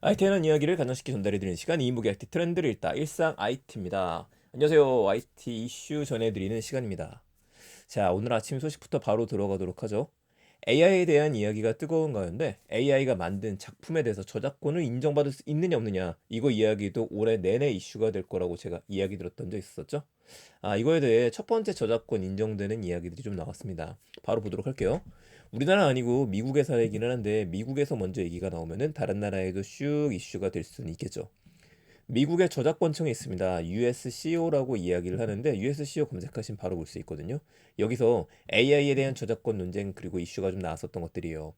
IT에는 이야기를 간단쉽게 전달해드리는 시간, 이인복의 IT 트렌드를 읽다 일상 IT입니다. 안녕하세요. IT 이슈 전해드리는 시간입니다. 자, 오늘 아침 소식부터 바로 들어가도록 하죠. AI에 대한 이야기가 뜨거운 가운데 AI가 만든 작품에 대해서 저작권을 인정받을 수 있느냐 없느냐, 이거 이야기도 올해 내내 이슈가 될 거라고 제가 이야기 들었던 적 있었죠. 이거에 대해 첫 번째 저작권 인정되는 이야기들이 좀 나왔습니다. 바로 보도록 할게요. 우리나라 아니고 미국의 사례이기는 한데, 미국에서 먼저 얘기가 나오면은 다른 나라에도 슉 이슈가 될 수는 있겠죠. 미국의 저작권청이 있습니다. USCO라고 이야기를 하는데, USCO 검색하시면 바로 볼 수 있거든요. 여기서 AI에 대한 저작권 논쟁 그리고 이슈가 좀 나왔었던 것들이에요.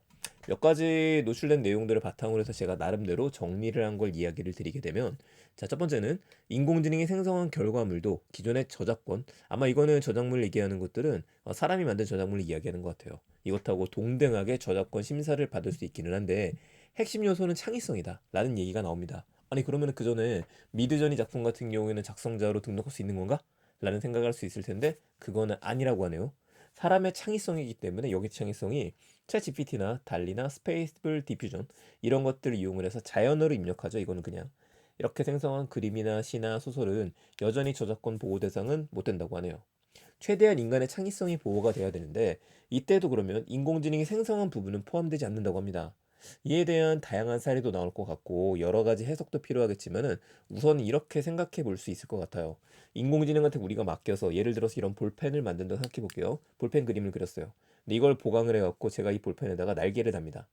몇 가지 노출된 내용들을 바탕으로 해서 제가 나름대로 정리를 한 걸 이야기를 드리게 되면, 자, 첫 번째는 인공지능이 생성한 결과물도 기존의 저작권, 아마 이거는 저작물 얘기하는 것들은 사람이 만든 저작물을 이야기하는 것 같아요. 이것하고 동등하게 저작권 심사를 받을 수 있기는 한데, 핵심 요소는 창의성이다 라는 얘기가 나옵니다. 아니, 그러면 그 전에 미드저니 작품 같은 경우에는 작성자로 등록할 수 있는 건가? 라는 생각을 할 수 있을 텐데, 그거는 아니라고 하네요. 사람의 창의성이기 때문에 여기 창의성이 챗GPT나 달리나 스페이스블 디퓨전 이런 것들을 이용을 해서 자연어로 입력하죠. 이거는 그냥 이렇게 생성한 그림이나 시나 소설은 여전히 저작권 보호 대상은 못 된다고 하네요. 최대한 인간의 창의성이 보호가 돼야 되는데, 이때도 그러면 인공지능이 생성한 부분은 포함되지 않는다고 합니다. 이에 대한 다양한 사례도 나올 것 같고 여러 가지 해석도 필요하겠지만은, 우선 이렇게 생각해 볼 수 있을 것 같아요. 인공지능한테 우리가 맡겨서 예를 들어서 이런 볼펜을 만든다고 생각해 볼게요. 볼펜 그림을 그렸어요. 근데 이걸 보강을 해갖고 제가 이 볼펜에다가 날개를 답니다.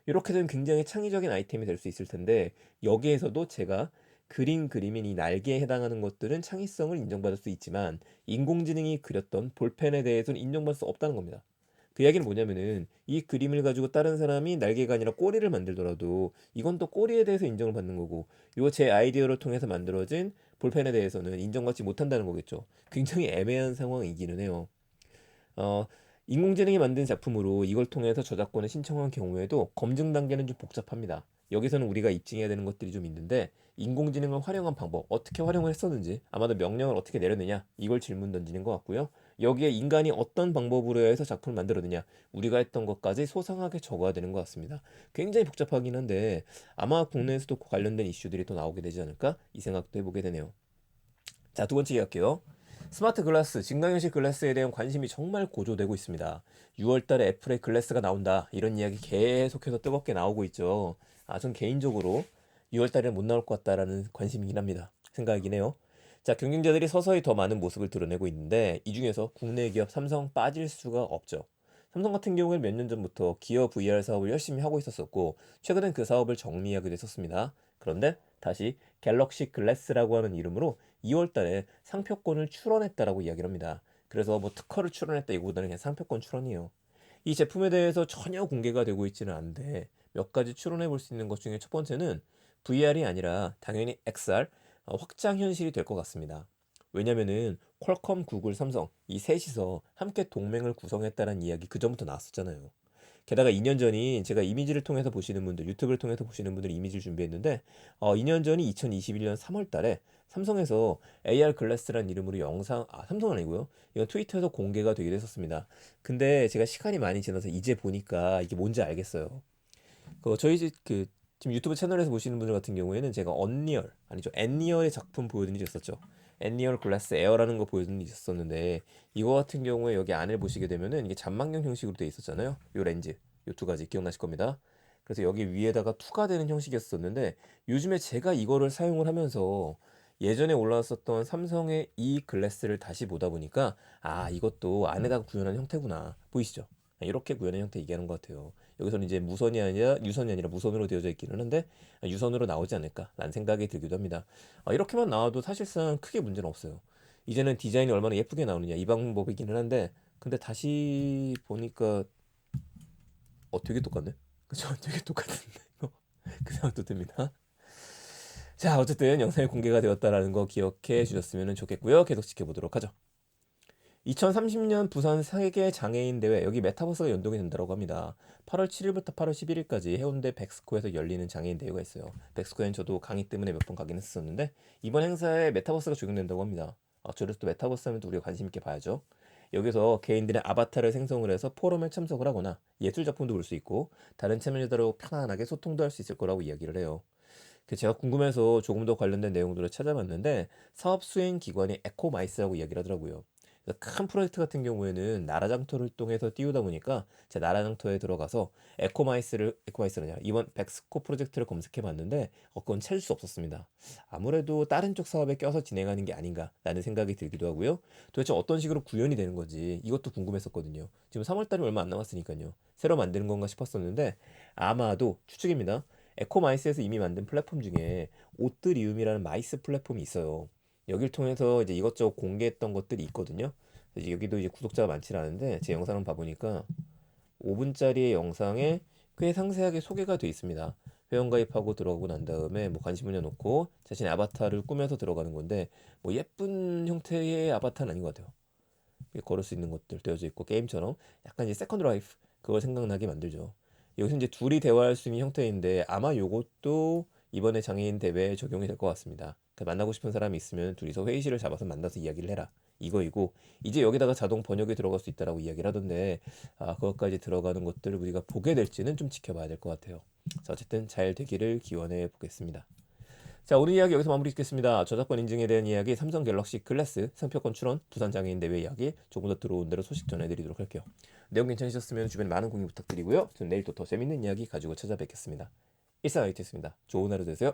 이렇게 되면 굉장히 창의적인 아이템이 될 수 있을 텐데, 여기에서도 제가 그린 그림인 이 날개에 해당하는 것들은 창의성을 인정받을 수 있지만, 인공지능이 그렸던 볼펜에 대해서는 인정받을 수 없다는 겁니다. 그 이야기는 뭐냐면은, 이 그림을 가지고 다른 사람이 날개가 아니라 꼬리를 만들더라도 이건 또 꼬리에 대해서 인정을 받는 거고, 이거 제 아이디어를 통해서 만들어진 볼펜에 대해서는 인정받지 못한다는 거겠죠. 굉장히 애매한 상황이기는 해요. 어, 인공지능이 만든 작품으로 이걸 통해서 저작권을 신청한 경우에도 검증 단계는 좀 복잡합니다. 여기서는 우리가 입증해야 되는 것들이 좀 있는데, 인공지능을 활용한 방법, 어떻게 활용을 했었는지, 아마도 명령을 어떻게 내렸느냐, 이걸 질문 던지는 것 같고요. 여기에 인간이 어떤 방법으로 해서 작품을 만들었느냐, 우리가 했던 것까지 소상하게 적어야 되는 것 같습니다. 굉장히 복잡하긴 한데, 아마 국내에서도 관련된 이슈들이 또 나오게 되지 않을까, 이 생각도 해보게 되네요. 자, 두 번째 이야기할게요. 스마트 글라스, 증강현실 글라스에 대한 관심이 정말 고조되고 있습니다. 6월 달에 애플의 글라스가 나온다, 이런 이야기 계속해서 뜨겁게 나오고 있죠. 전 개인적으로 6월 달에 못 나올 것 같다라는 관심이긴 합니다. 생각이긴 해요. 자, 경쟁자들이 서서히 더 많은 모습을 드러내고 있는데, 이 중에서 국내 기업 삼성 빠질 수가 없죠. 삼성 같은 경우에는 몇 년 전부터 기어 VR 사업을 열심히 하고 있었었고, 최근엔 그 사업을 정리하기도 했었습니다. 그런데 다시 갤럭시 글래스라고 하는 이름으로 2월 달에 상표권을 출원했다라고 이야기를 합니다. 그래서 뭐 특허를 출원했다 이거보다는 그냥 상표권 출원이에요. 이 제품에 대해서 전혀 공개가 되고 있지는 않은데, 몇 가지 추론해 볼 수 있는 것 중에 첫 번째는 VR이 아니라 당연히 XR, 확장 현실이 될 것 같습니다. 왜냐면은 퀄컴, 구글, 삼성 이 셋이서 함께 동맹을 구성했다는 이야기 그 전부터 나왔었잖아요. 게다가 2년 전이, 제가 이미지를 통해서 보시는 분들, 유튜브를 통해서 보시는 분들 이미지를 준비했는데, 2년 전이 2021년 3월 달에 삼성에서 AR 글래스라는 이름으로 영상, 삼성은 아니고요. 이건 트위터에서 공개가 되기도 했었습니다. 근데 제가 시간이 많이 지나서 이제 보니까 이게 뭔지 알겠어요. 저희 지금 유튜브 채널에서 보시는 분들 같은 경우에는 제가 언리얼, 아니죠, 엔리얼의 작품 보여드린 적이 있었죠. 엔리얼 글라스 에어라는 거 보여드린 적이 있었는데, 이거 같은 경우에 여기 안을 보시게 되면은 이게 잔망경 형식으로 되어 있었잖아요. 요 렌즈, 요 두 가지 기억나실 겁니다. 그래서 여기 위에다가 투과되는 형식이었었는데, 요즘에 제가 이거를 사용을 하면서 예전에 올라왔었던 삼성의 이 글래스를 다시 보다 보니까, 이것도 안에다가 구현한 형태구나, 보이시죠? 이렇게 구현한 형태 얘기하는 것 같아요. 여기서는 이제 무선이 아니라 유선이 아니라 무선으로 되어져 있기는 한데, 유선으로 나오지 않을까라는 생각이 들기도 합니다. 이렇게만 나와도 사실상 크게 문제는 없어요. 이제는 디자인이 얼마나 예쁘게 나오느냐, 이 방법이기는 한데, 근데 다시 보니까 되게 똑같네. 그쵸? 되게 똑같은데 그 생각도 듭니다. 자, 어쨌든 영상이 공개가 되었다라는 거 기억해 주셨으면 좋겠고요. 계속 지켜보도록 하죠. 2030년 부산 세계 장애인 대회, 여기 메타버스가 연동이 된다고 합니다. 8월 7일부터 8월 11일까지 해운대 백스코에서 열리는 장애인 대회가 있어요. 백스코엔 저도 강의 때문에 몇 번 가긴 했었는데, 이번 행사에 메타버스가 적용된다고 합니다. 저래서 또 메타버스 하면 또 우리가 관심 있게 봐야죠. 여기서 개인들의 아바타를 생성을 해서 포럼에 참석을 하거나 예술 작품도 볼 수 있고 다른 참여자들하고 편안하게 소통도 할 수 있을 거라고 이야기를 해요. 제가 궁금해서 조금 더 관련된 내용들을 찾아봤는데 사업 수행 기관이 에코마이스라고 이야기를 하더라고요. 그래서 큰 프로젝트 같은 경우에는 나라 장터를 통해서 띄우다 보니까 제 나라 장터에 들어가서 에코마이스느냐 이번 백스코 프로젝트를 검색해 봤는데 그건 찾을 수 없었습니다. 아무래도 다른 쪽 사업에 껴서 진행하는 게 아닌가라는 생각이 들기도 하고요. 도대체 어떤 식으로 구현이 되는 건지 이것도 궁금했었거든요. 지금 3월 달이 얼마 안 남았으니까요. 새로 만드는 건가 싶었었는데 아마도 추측입니다. 에코마이스에서 이미 만든 플랫폼 중에 오뜨리움이라는 마이스 플랫폼이 있어요. 여기를 통해서 이제 이것저것 공개했던 것들이 있거든요. 이제 여기도 이제 구독자가 많지 않은데 제 영상을 봐보니까 5분짜리의 영상에 꽤 상세하게 소개가 돼 있습니다. 회원가입하고 들어가고 난 다음에 뭐 관심 문여 놓고 자신의 아바타를 꾸며서 들어가는 건데 뭐 예쁜 형태의 아바타는 아닌 것 같아요. 걸을 수 있는 것들 되어져 있고 게임처럼 약간 이제 세컨드 라이프 그걸 생각나게 만들죠. 여기서 이제 둘이 대화할 수 있는 형태인데 아마 요것도 이번에 장애인 대회에 적용이 될 것 같습니다. 만나고 싶은 사람이 있으면 둘이서 회의실을 잡아서 만나서 이야기를 해라. 이거이고 이제 여기다가 자동 번역이 들어갈 수 있다라고 이야기를 하던데 그것까지 들어가는 것들을 우리가 보게 될지는 좀 지켜봐야 될 것 같아요. 자, 어쨌든 잘 되기를 기원해 보겠습니다. 자, 오늘 이야기 여기서 마무리 짓겠습니다. 저작권 인증에 대한 이야기, 삼성 갤럭시 글래스 상표권 출원, 부산 장애인 대회 이야기 조금 더 들어온 대로 소식 전해드리도록 할게요. 내용 괜찮으셨으면 주변에 많은 공유 부탁드리고요. 저는 내일 또 더 재밌는 이야기 가지고 찾아뵙겠습니다. 일상 아이티였습니다. 좋은 하루 되세요.